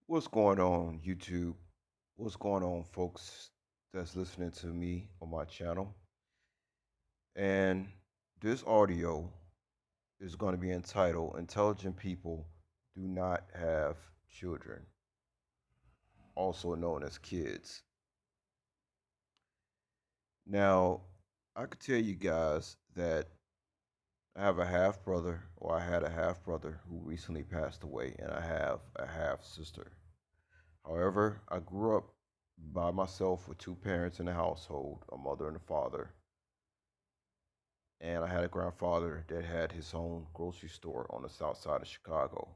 What's going on, YouTube? What's going on, folks that's listening to me on my channel? And this audio is going to be entitled Intelligent People Do Not Have Children, also known as kids. Now, I could tell you guys that I have a half brother, or I had a half brother who recently passed away, and I have a half sister. However, I grew up by myself with two parents in the household, a mother and a father. And I had a grandfather that had his own grocery store on the south side of Chicago.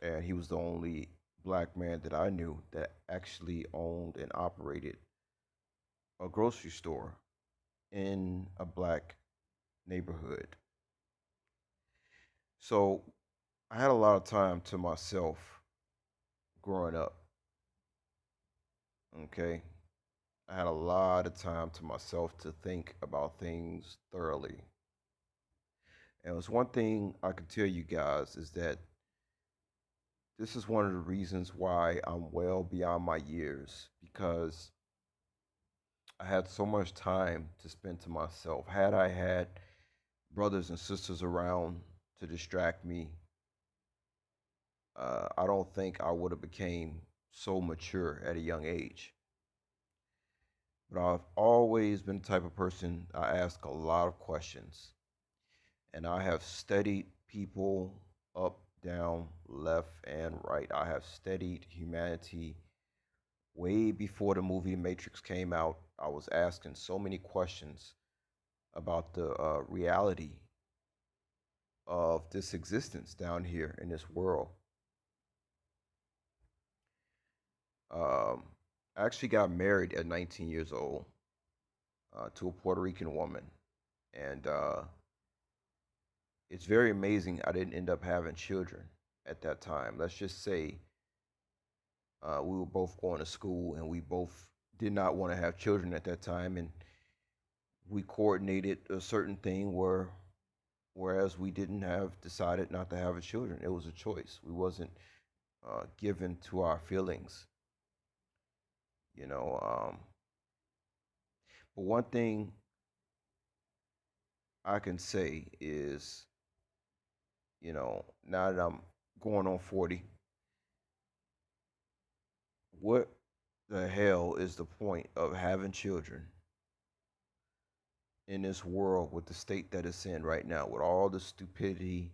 And he was the only black man that I knew that actually owned and operated a grocery store in a black neighborhood. So I had a lot of time to myself growing up. Okay. I had a lot of time to myself to think about things thoroughly. And it was one thing I could tell you guys is that this is one of the reasons why I'm well beyond my years because I had so much time to spend to myself. Had I had brothers and sisters around to distract me, I don't think I would have became so mature at a young age. But I've always been the type of person I ask a lot of questions, and I have studied people up, down, left, and right. I have studied humanity way before the movie Matrix came out. I was asking so many questions about the reality of this existence down here in this world. Um, I actually got married at 19 years old to a Puerto Rican woman, and it's very amazing I didn't end up having children at that time. Let's just say we were both going to school, and we both did not want to have children at that time, and we coordinated a certain thing where whereas we didn't have decided not to have a children. It was a choice. We wasn't given to our feelings, you know. But one thing I can say is, now that I'm going on 40, what the hell is the point of having children in this world with the state that it's in right now, with all the stupidity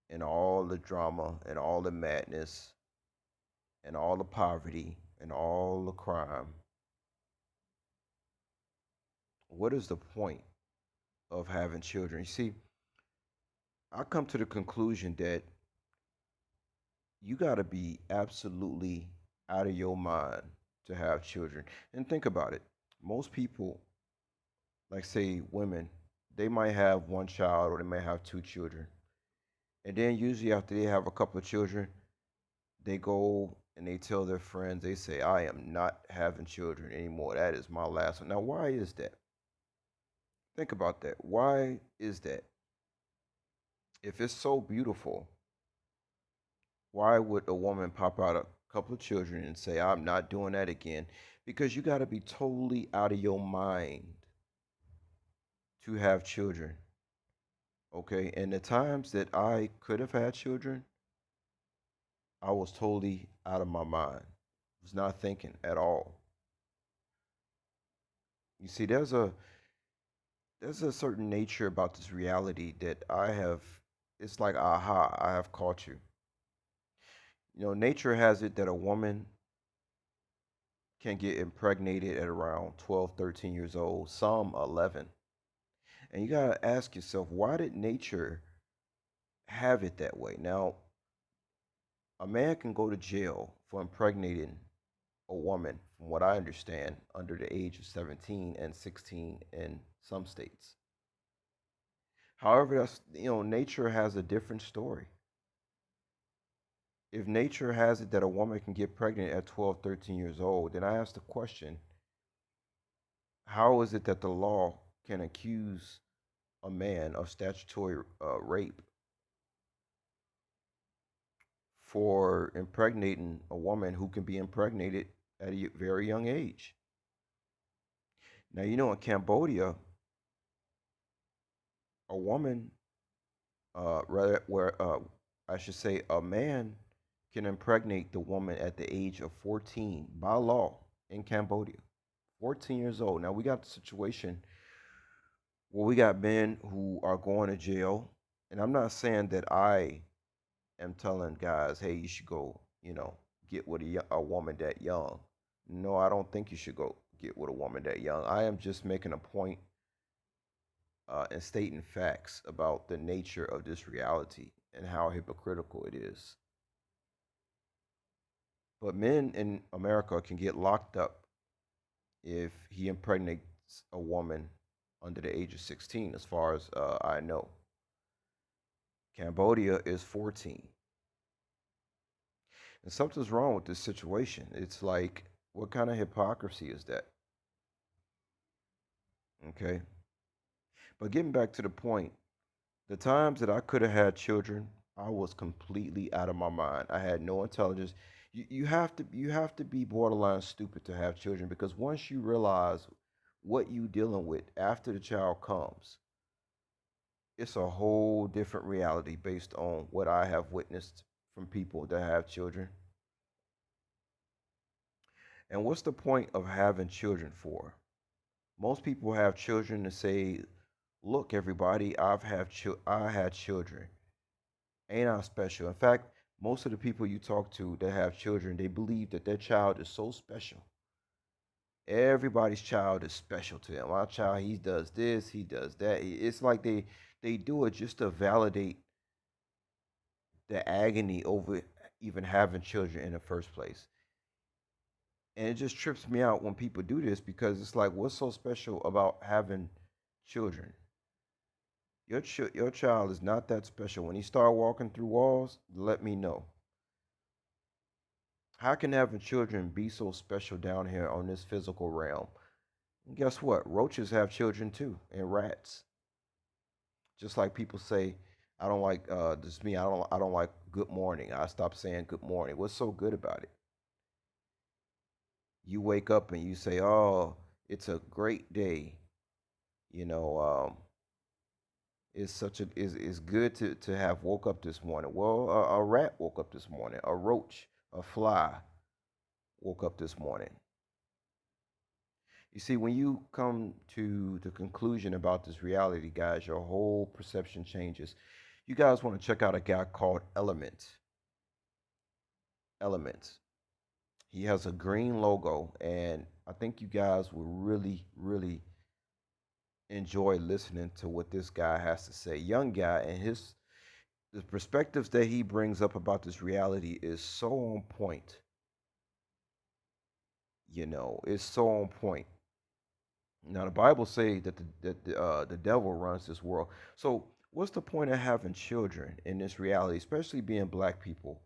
and all the drama and all the madness and all the poverty and all the crime? What is the point of having children? You see, I come to the conclusion that you got to be absolutely out of your mind to have children. And think about it. Most people, like say women, they might have one child or they might have two children. And then usually after they have a couple of children, they go and they tell their friends, they say, I am not having children anymore. That is my last one. Now, why is that? Think about that. Why is that? If it's so beautiful, why would a woman pop out a couple of children and say, I'm not doing that again? Because you got to be totally out of your mind to have children. Okay. And the times that I could have had children, I was totally out of my mind. Was not thinking at all. You see, there's a certain nature about this reality that I have. It's like, aha, I have caught you. Nature has it that a woman can get impregnated at around 12, 13 years old, some 11. And you got to ask yourself, why did nature have it that way? Now, a man can go to jail for impregnating a woman, from what I understand, under the age of 17 and 16 in some states. However, nature has a different story. If nature has it that a woman can get pregnant at 12, 13 years old, then I ask the question, how is it that the law can accuse a man of statutory rape for impregnating a woman who can be impregnated at a very young age. Now, in Cambodia, a woman, rather, where I should say, a man can impregnate the woman at the age of 14 by law in Cambodia. 14 years old. Now, we got the situation where we got men who are going to jail. And I'm not saying that I am telling guys, hey, you should go, get with a woman that young. No, I don't think you should go get with a woman that young. I am just making a point and stating facts about the nature of this reality and how hypocritical it is. But men in America can get locked up if he impregnates a woman under the age of 16, as far as I know. Cambodia is 14. And something's wrong with this situation. It's like, what kind of hypocrisy is that? Okay. But getting back to the point, the times that I could have had children, I was completely out of my mind. I had no intelligence. You have to be borderline stupid to have children, because once you realize what you dealing with after the child comes, it's a whole different reality based on what I have witnessed from people that have children. And what's the point of having children for? Most people have children to say, "Look, everybody, I had children. Ain't I special?" In fact, most of the people you talk to that have children, they believe that their child is so special. Everybody's child is special to them. My child, he does this, he does that. It's like they do it just to validate the agony over even having children in the first place. And it just trips me out when people do this, because it's like, what's so special about having children? Your child is not that special. When he start walking through walls, let me know. How can having children be so special down here on this physical realm? And guess what? Roaches have children too, and rats. Just like people say, I don't like this is me. I don't like good morning. I stopped saying good morning. What's so good about it? You wake up and you say, "Oh, it's a great day." You know, it's good to have woke up this morning. Well, a rat woke up this morning. A roach, a fly woke up this morning. You see, when you come to the conclusion about this reality, guys, your whole perception changes. You guys want to check out a guy called Element. Element. He has a green logo, and I think you guys will really, really enjoy listening to what this guy has to say. Young guy, and his the perspectives that he brings up about this reality is so on point. It's so on point. Now the Bible say that the devil runs this world. So what's the point of having children in this reality, especially being black people?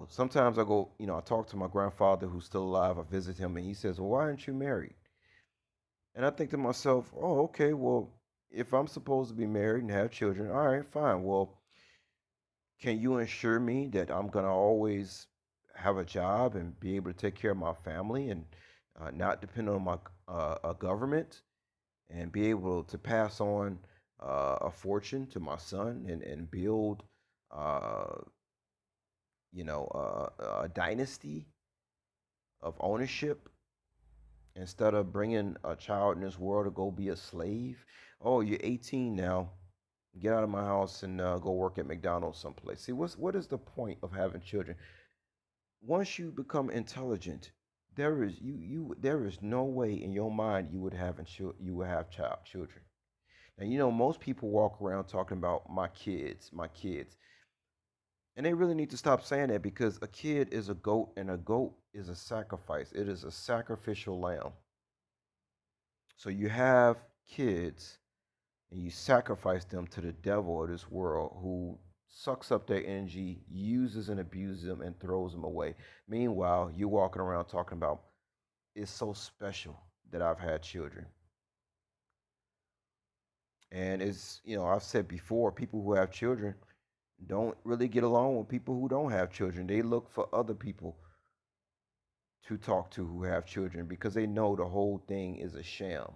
Sometimes I go, I talk to my grandfather who's still alive. I visit him, and he says, "Well, why aren't you married?" And I think to myself, "Oh, okay. Well, if I'm supposed to be married and have children, all right, fine. Well, can you assure me that I'm gonna always have a job and be able to take care of my family, and not depend on my a government, and be able to pass on a fortune to my son, and build, uh, a dynasty of ownership, instead of bringing a child in this world to go be a slave? Oh, you're 18 now. Get out of my house and go work at McDonald's someplace." See, what is the point of having children? Once you become intelligent, there is no way in your mind you would have children. And most people walk around talking about my kids. And they really need to stop saying that, because a kid is a goat, and a goat is a sacrifice. It is a sacrificial lamb. So you have kids, and you sacrifice them to the devil of this world, who sucks up their energy, uses and abuses them, and throws them away. Meanwhile, you're walking around talking about, "It's so special that I've had children." And I've said before, people who have children, don't really get along with people who don't have children. They look for other people to talk to who have children because they know the whole thing is a sham.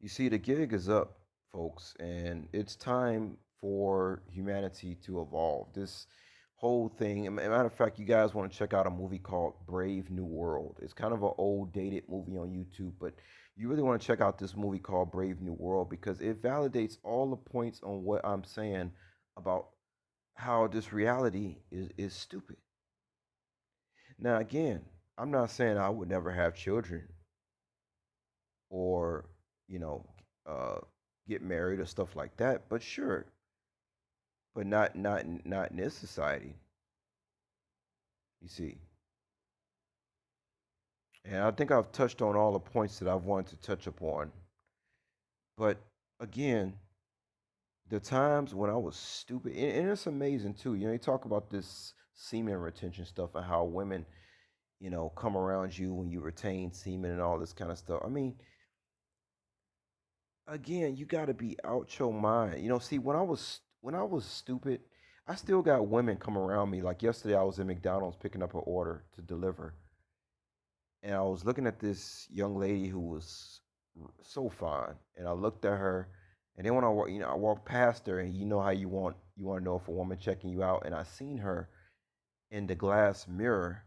You see, the gig is up, folks, and it's time for humanity to evolve. This whole thing, matter of fact, you guys want to check out a movie called Brave New World. It's kind of an old, dated movie on YouTube, but you really want to check out this movie called Brave New World because it validates all the points on what I'm saying about how this reality is stupid. Now, again, I'm not saying I would never have children or, you know, uh, get married or stuff like that, but sure, but not in this society. You see, and I think I've touched on all the points that I've wanted to touch upon. But again, the times when I was stupid, and it's amazing too. You know, you talk about this semen retention stuff and how women, come around you when you retain semen and all this kind of stuff. I mean, again, you got to be out your mind. See, when I was stupid, I still got women come around me. Like yesterday, I was in McDonald's picking up an order to deliver, and I was looking at this young lady who was so fine, and I looked at her, and then when I walked past her, and you know how you want to know if a woman checking you out, and I seen her in the glass mirror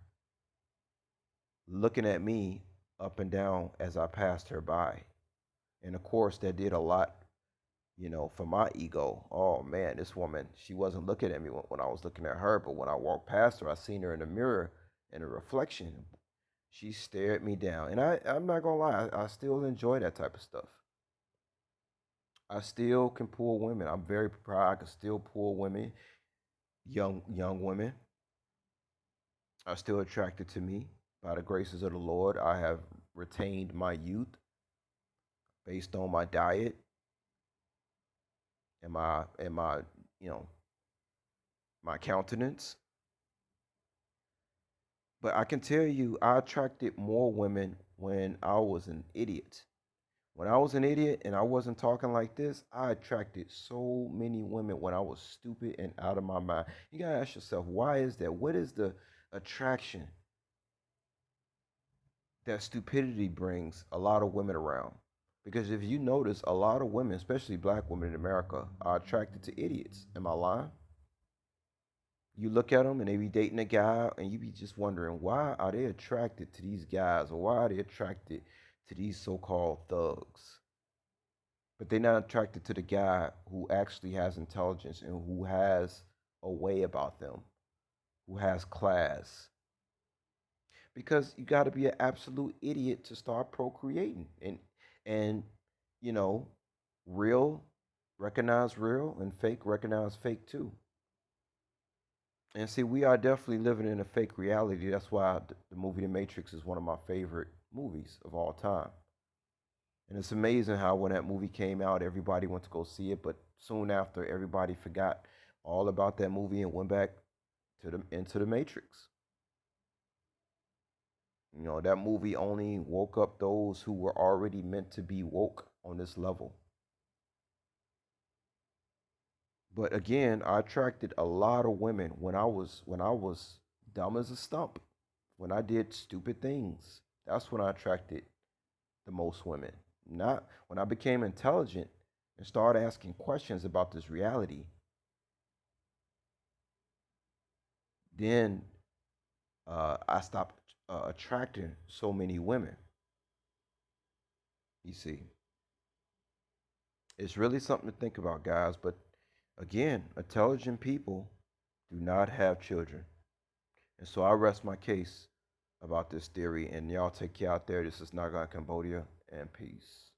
looking at me up and down as I passed her by, and of course that did a lot, for my ego. Oh man, this woman, she wasn't looking at me when I was looking at her, but when I walked past her, I seen her in the mirror in a reflection. She stared me down. And I'm not gonna lie, I still enjoy that type of stuff. I still can pull women. I'm very proud I can still pull women, young women. Are still attracted to me. By the graces of the Lord, I have retained my youth based on my diet and my you know my countenance. But I can tell you, I attracted more women when I was an idiot. When I was an idiot and I wasn't talking like this, I attracted so many women when I was stupid and out of my mind. You gotta ask yourself, why is that? What is the attraction that stupidity brings a lot of women around? Because if you notice, a lot of women, especially black women in America, are attracted to idiots. Am I lying? You look at them and they be dating a guy, and you be just wondering, why are they attracted to these guys, or why are they attracted to these so-called thugs? But they're not attracted to the guy who actually has intelligence and who has a way about them, who has class. Because you got to be an absolute idiot to start procreating, and you know, real recognize real and fake recognize fake too. And see, we are definitely living in a fake reality. That's why the movie The Matrix is one of my favorite movies of all time. And it's amazing how when that movie came out, everybody went to go see it, but soon after, everybody forgot all about that movie and went back to the into the Matrix. That movie only woke up those who were already meant to be woke on this level. But again, I attracted a lot of women when I was dumb as a stump. When I did stupid things, that's when I attracted the most women. Not when I became intelligent and started asking questions about this reality, then I stopped attracting so many women. You see, it's really something to think about, guys. But again, intelligent people do not have children. And so I rest my case about this theory. And y'all take care out there. This is Naga Cambodia, and peace.